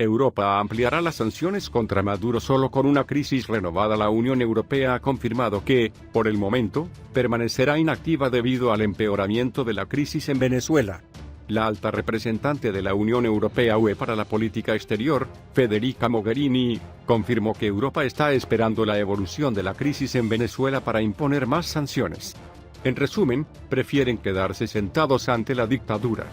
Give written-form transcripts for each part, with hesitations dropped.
Europa ampliará las sanciones contra Maduro solo con una crisis renovada. La Unión Europea ha confirmado que, por el momento, permanecerá inactiva debido al empeoramiento de la crisis en Venezuela. La alta representante de la Unión Europea (UE) para la política exterior, Federica Mogherini, confirmó que Europa está esperando la evolución de la crisis en Venezuela para imponer más sanciones. En resumen, prefieren quedarse sentados ante la dictadura.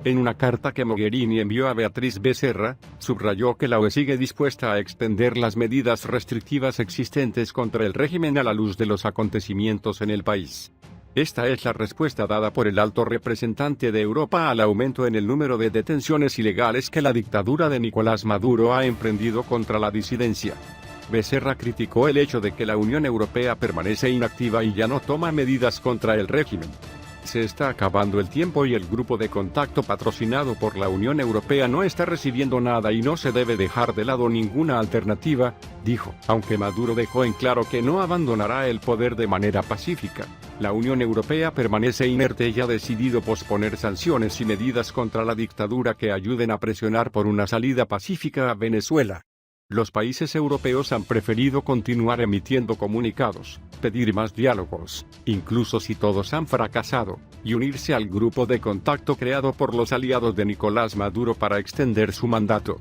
En una carta que Mogherini envió a Beatriz Becerra, subrayó que la UE sigue dispuesta a extender las medidas restrictivas existentes contra el régimen a la luz de los acontecimientos en el país. Esta es la respuesta dada por el alto representante de Europa al aumento en el número de detenciones ilegales que la dictadura de Nicolás Maduro ha emprendido contra la disidencia. Becerra criticó el hecho de que la Unión Europea permanece inactiva y ya no toma medidas contra el régimen. Se está acabando el tiempo y el grupo de contacto patrocinado por la Unión Europea no está recibiendo nada y no se debe dejar de lado ninguna alternativa, dijo. Aunque Maduro dejó en claro que no abandonará el poder de manera pacífica, la Unión Europea permanece inerte y ha decidido posponer sanciones y medidas contra la dictadura que ayuden a presionar por una salida pacífica a Venezuela. Los países europeos han preferido continuar emitiendo comunicados, pedir más diálogos, incluso si todos han fracasado, y unirse al grupo de contacto creado por los aliados de Nicolás Maduro para extender su mandato.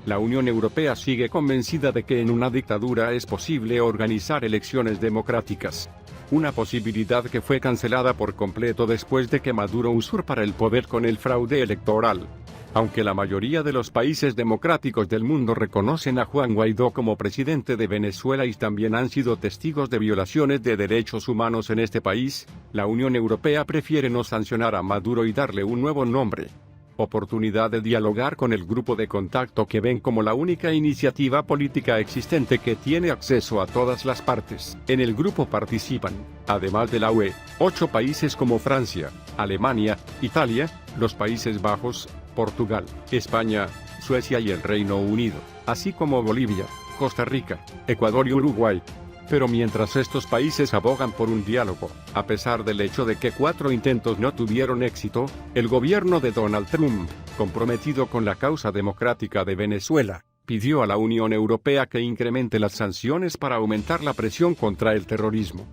La Unión Europea sigue convencida de que en una dictadura es posible organizar elecciones democráticas. Una posibilidad que fue cancelada por completo después de que Maduro usurpara el poder con el fraude electoral. Aunque la mayoría de los países democráticos del mundo reconocen a Juan Guaidó como presidente de Venezuela y también han sido testigos de violaciones de derechos humanos en este país, la Unión Europea prefiere no sancionar a Maduro y darle un nuevo nombre. Oportunidad de dialogar con el grupo de contacto que ven como la única iniciativa política existente que tiene acceso a todas las partes. En el grupo participan, además de la UE, 8 países como Francia, Alemania, Italia, los Países Bajos, Portugal, España, Suecia y el Reino Unido, así como Bolivia, Costa Rica, Ecuador y Uruguay. Pero mientras estos países abogan por un diálogo, a pesar del hecho de que 4 intentos no tuvieron éxito, el gobierno de Donald Trump, comprometido con la causa democrática de Venezuela, pidió a la Unión Europea que incremente las sanciones para aumentar la presión contra el terrorismo.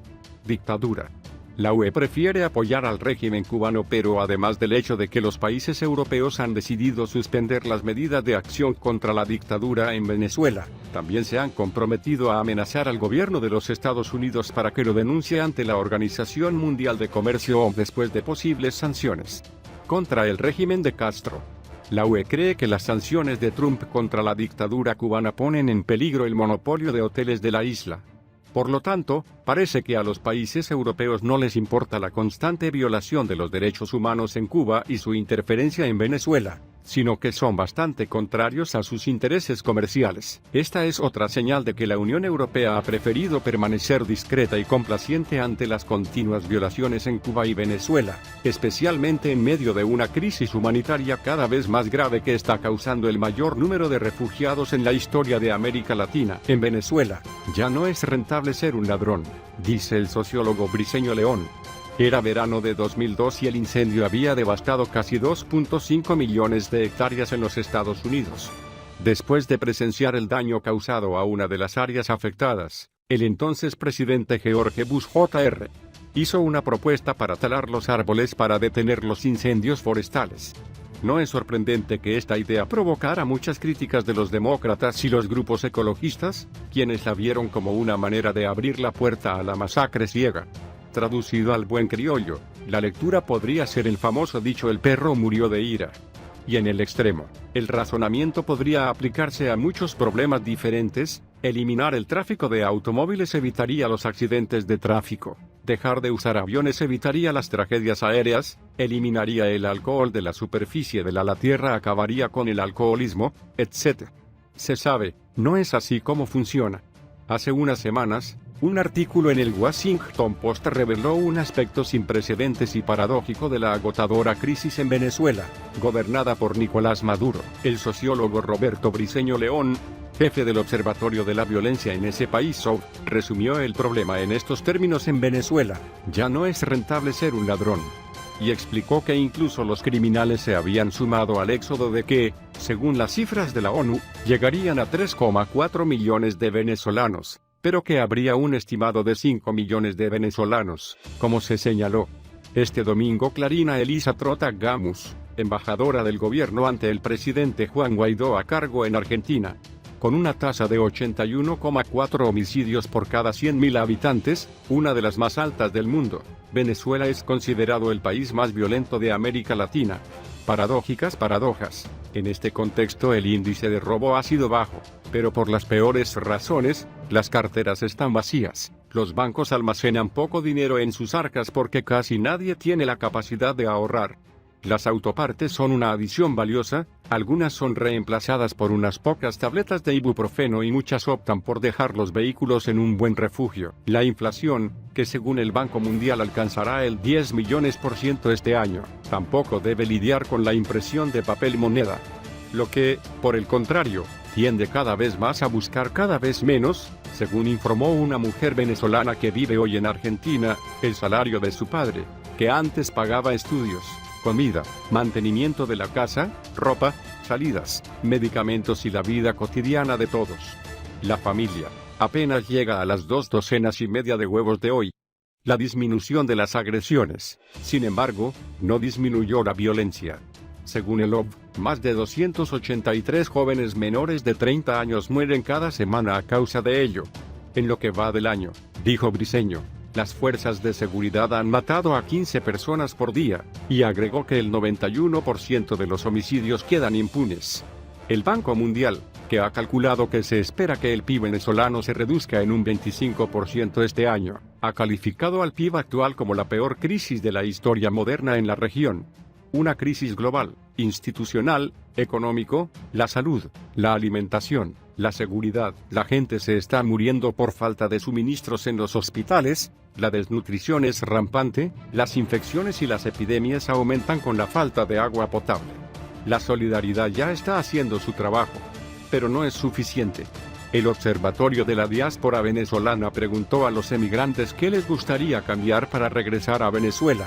Dictadura. La UE prefiere apoyar al régimen cubano, pero además del hecho de que los países europeos han decidido suspender las medidas de acción contra la dictadura en Venezuela, también se han comprometido a amenazar al gobierno de los Estados Unidos para que lo denuncie ante la Organización Mundial de Comercio o después de posibles sanciones contra el régimen de Castro. La UE cree que las sanciones de Trump contra la dictadura cubana ponen en peligro el monopolio de hoteles de la isla. Por lo tanto, parece que a los países europeos no les importa la constante violación de los derechos humanos en Cuba y su interferencia en Venezuela, sino que son bastante contrarios a sus intereses comerciales. Esta es otra señal de que la Unión Europea ha preferido permanecer discreta y complaciente ante las continuas violaciones en Cuba y Venezuela, especialmente en medio de una crisis humanitaria cada vez más grave que está causando el mayor número de refugiados en la historia de América Latina. En Venezuela, ya no es rentable ser un ladrón, dice el sociólogo Briceño León. Era verano de 2002 y el incendio había devastado casi 2.5 millones de hectáreas en los Estados Unidos. Después de presenciar el daño causado a una de las áreas afectadas, el entonces presidente George Bush Jr. hizo una propuesta para talar los árboles para detener los incendios forestales. No es sorprendente que esta idea provocara muchas críticas de los demócratas y los grupos ecologistas, quienes la vieron como una manera de abrir la puerta a la masacre ciega. Traducido al buen criollo, la lectura podría ser el famoso dicho "el perro murió de ira". Y en el extremo, el razonamiento podría aplicarse a muchos problemas diferentes. Eliminar el tráfico de automóviles evitaría los accidentes de tráfico. Dejar de usar aviones evitaría las tragedias aéreas. Eliminaría el alcohol de la superficie de la tierra, acabaría con el alcoholismo, etc. Se sabe, no es así como funciona. Hace unas semanas, un artículo en el Washington Post reveló un aspecto sin precedentes y paradójico de la agotadora crisis en Venezuela, gobernada por Nicolás Maduro. El sociólogo Roberto Briceño León, jefe del Observatorio de la Violencia en ese país, resumió el problema en estos términos: en Venezuela, ya no es rentable ser un ladrón. y explicó que incluso los criminales se habían sumado al éxodo de que, según las cifras de la ONU, llegarían a 3,4 millones de venezolanos, pero que habría un estimado de 5 millones de venezolanos, como se señaló. Este domingo Clarina Elisa Trota Gamus, embajadora del gobierno ante el presidente Juan Guaidó a cargo en Argentina, con una tasa de 81,4 homicidios por cada 100.000 habitantes, una de las más altas del mundo, Venezuela es considerado el país más violento de América Latina. Paradójicas paradojas. En este contexto el índice de robo ha sido bajo, pero por las peores razones, las carteras están vacías, los bancos almacenan poco dinero en sus arcas porque casi nadie tiene la capacidad de ahorrar. Las autopartes son una adición valiosa, algunas son reemplazadas por unas pocas tabletas de ibuprofeno y muchas optan por dejar los vehículos en un buen refugio. La inflación, que según el Banco Mundial alcanzará el 10 millones% este año, tampoco debe lidiar con la impresión de papel moneda. Lo que, por el contrario, tiende cada vez más a buscar cada vez menos, según informó una mujer venezolana que vive hoy en Argentina, el salario de su padre, que antes pagaba estudios, comida, mantenimiento de la casa, ropa, salidas, medicamentos y la vida cotidiana de todos. La familia apenas llega a las 2,5 docenas de huevos de hoy. La disminución de las agresiones, sin embargo, no disminuyó la violencia. Según el OVV, más de 283 jóvenes menores de 30 años mueren cada semana a causa de ello. En lo que va del año, dijo Briceño, las fuerzas de seguridad han matado a 15 personas por día, y agregó que el 91% de los homicidios quedan impunes. El Banco Mundial, que ha calculado que se espera que el PIB venezolano se reduzca en un 25% este año, ha calificado al PIB actual como la peor crisis de la historia moderna en la región. Una crisis global, institucional, económico, la salud, la alimentación, la seguridad. La gente se está muriendo por falta de suministros en los hospitales, la desnutrición es rampante, las infecciones y las epidemias aumentan con la falta de agua potable. La solidaridad ya está haciendo su trabajo, pero no es suficiente. El Observatorio de la Diáspora Venezolana preguntó a los emigrantes qué les gustaría cambiar para regresar a Venezuela.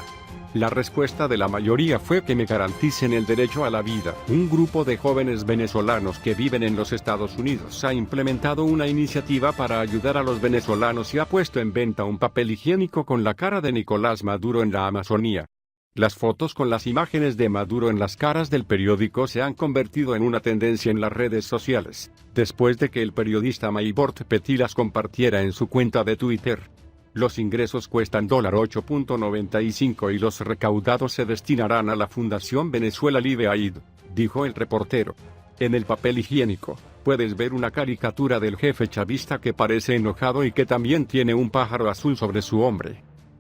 La respuesta de la mayoría fue que me garanticen el derecho a la vida. Un grupo de jóvenes venezolanos que viven en los Estados Unidos ha implementado una iniciativa para ayudar a los venezolanos y ha puesto en venta un papel higiénico con la cara de Nicolás Maduro en la Amazonía. Las fotos con las imágenes de Maduro en las caras del periódico se han convertido en una tendencia en las redes sociales, después de que el periodista Maybort Petit las compartiera en su cuenta de Twitter. Los ingresos cuestan $8.95 y los recaudados se destinarán a la Fundación Venezuela Live Aid, dijo el reportero. En el papel higiénico, puedes ver una caricatura del jefe chavista que parece enojado y que también tiene un pájaro azul sobre su hombro.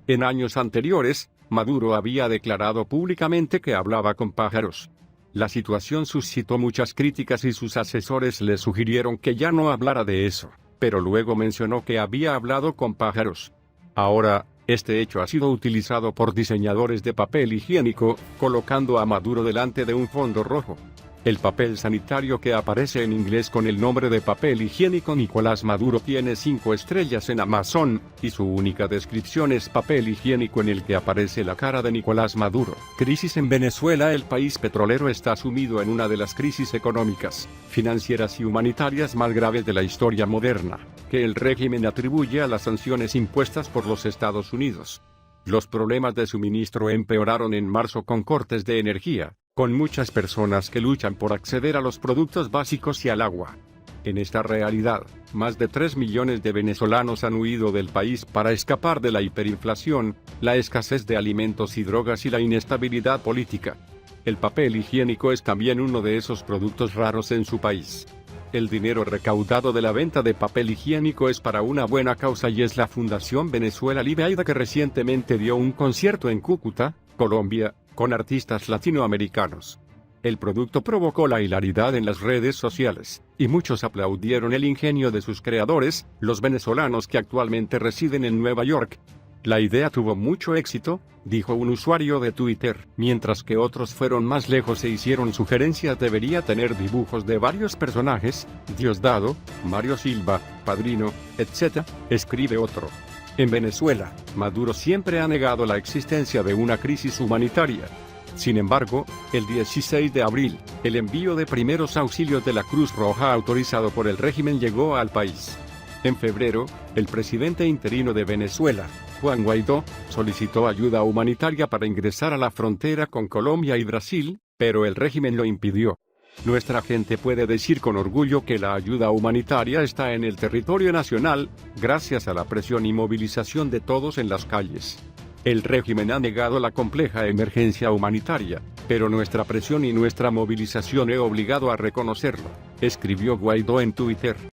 En años anteriores, Maduro había declarado públicamente que hablaba con pájaros. La situación suscitó muchas críticas y sus asesores le sugirieron que ya no hablara de eso, pero luego mencionó que había hablado con pájaros. Ahora, este hecho ha sido utilizado por diseñadores de papel higiénico, colocando a Maduro delante de un fondo rojo. El papel sanitario que aparece en inglés con el nombre de papel higiénico Nicolás Maduro tiene 5 estrellas en Amazon, y su única descripción es papel higiénico en el que aparece la cara de Nicolás Maduro. Crisis en Venezuela. El país petrolero está sumido en una de las crisis económicas, financieras y humanitarias más graves de la historia moderna, que el régimen atribuye a las sanciones impuestas por los Estados Unidos. Los problemas de suministro empeoraron en marzo con cortes de energía, con muchas personas que luchan por acceder a los productos básicos y al agua. En esta realidad, más de 3 millones de venezolanos han huido del país para escapar de la hiperinflación, la escasez de alimentos y drogas y la inestabilidad política. El papel higiénico es también uno de esos productos raros en su país. El dinero recaudado de la venta de papel higiénico es para una buena causa y es la Fundación Venezuela Live Aid que recientemente dio un concierto en Cúcuta, Colombia, con artistas latinoamericanos. El producto provocó la hilaridad en las redes sociales, y muchos aplaudieron el ingenio de sus creadores, los venezolanos que actualmente residen en Nueva York. La idea tuvo mucho éxito, dijo un usuario de Twitter, mientras que otros fueron más lejos e hicieron sugerencias. Debería tener dibujos de varios personajes, Diosdado, Mario Silva, Padrino, etc., escribe otro. En Venezuela, Maduro siempre ha negado la existencia de una crisis humanitaria. Sin embargo, el 16 de abril, el envío de primeros auxilios de la Cruz Roja autorizado por el régimen llegó al país. En febrero, el presidente interino de Venezuela, Juan Guaidó, solicitó ayuda humanitaria para ingresar a la frontera con Colombia y Brasil, pero el régimen lo impidió. Nuestra gente puede decir con orgullo que la ayuda humanitaria está en el territorio nacional, gracias a la presión y movilización de todos en las calles. El régimen ha negado la compleja emergencia humanitaria, pero nuestra presión y nuestra movilización he obligado a reconocerlo, escribió Guaidó en Twitter.